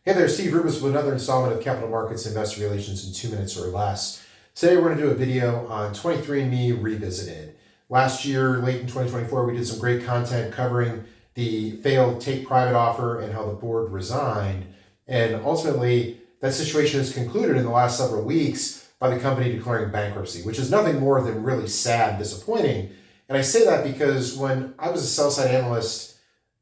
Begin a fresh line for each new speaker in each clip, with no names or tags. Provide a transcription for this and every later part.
Hey there, 𝗖𝗽𝗶𝘁𝗹 with another installment of Capital Markets Investor Relations in 2 minutes or less. Today we're going to do a video on 23andMe Revisited. Last year, late in 2024, we did some great content covering the failed take-private offer and how the board resigned. And ultimately, that situation is concluded in the last several weeks by the company declaring bankruptcy, which is nothing more than really sad and disappointing. And I say that because when I was a sell-side analyst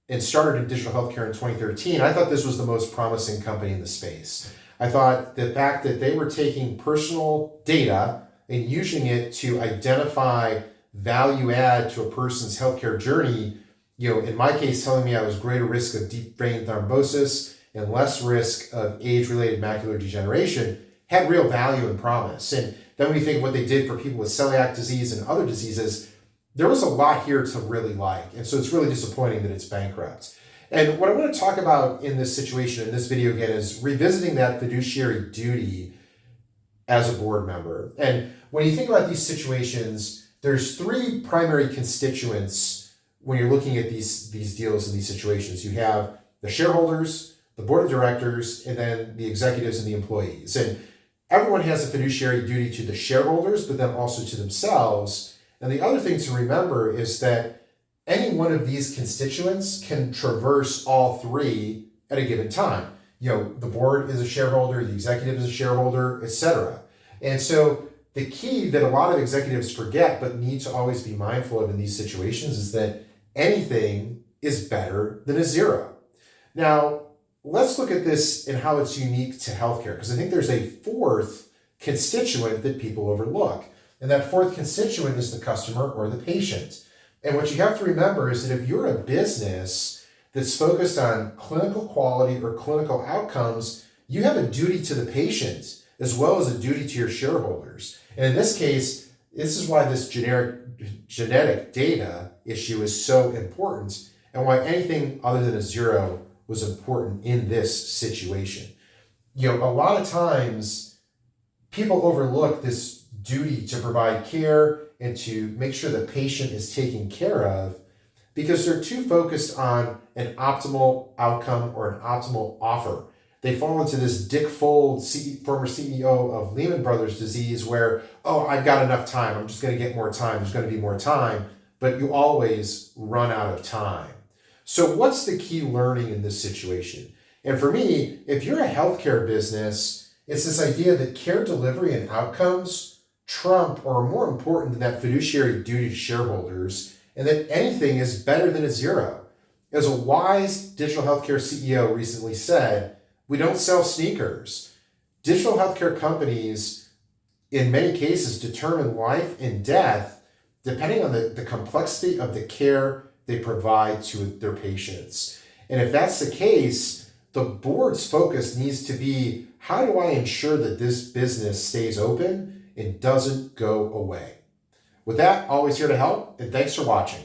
and started in digital healthcare in 2013, I thought this was the most promising company in the space. I thought the fact that they were taking personal data and using it to identify value add to a person's healthcare journey, in my case, telling me I was greater risk of deep vein thrombosis and less risk of age-related macular degeneration, had real value and promise. And then when you think of what they did for people with celiac disease and other diseases, there was a lot here to really like. And so it's really disappointing that it's bankrupt. And what I want to talk about in this situation, in this video again, is revisiting that fiduciary duty as a board member. And when you think about these situations, there's three primary constituents when you're looking at these deals and these situations. You have the shareholders, the board of directors, and then the executives and the employees. And everyone has a fiduciary duty to the shareholders, but then also to themselves. And the other thing to remember is that any one of these constituents can traverse all three at a given time. The board is a shareholder, the executive is a shareholder, etc. And so the key that a lot of executives forget but need to always be mindful of in these situations is that anything is better than a zero. Now, let's look at this and how it's unique to healthcare, because I think there's a fourth constituent that people overlook. And that fourth constituent is the customer or the patient. And what you have to remember is that if you're a business that's focused on clinical quality or clinical outcomes, you have a duty to the patient as well as a duty to your shareholders. And in this case, this is why this genetic data issue is so important and why anything other than a zero was important in this situation. A lot of times people overlook this duty to provide care and to make sure the patient is taken care of because they're too focused on an optimal outcome or an optimal offer. They fall into this 𝗥𝗲𝗀𝗁𝗲𝘁𝗲, former CEO of Lehman Brothers disease where, I've got enough time. I'm just going to get more time. There's going to be more time, but you always run out of time. So what's the key learning in this situation? And for me, if you're a healthcare business, it's this idea that care delivery and outcomes trump or are more important than that fiduciary duty to shareholders, and that anything is better than a zero. As a wise digital healthcare CEO recently said, we don't sell sneakers. Digital healthcare companies, in many cases, determine life and death depending on the complexity of the care they provide to their patients. And if that's the case, the board's focus needs to be, how do I ensure that this business stays open and doesn't go away? With that, always here to help, and thanks for watching.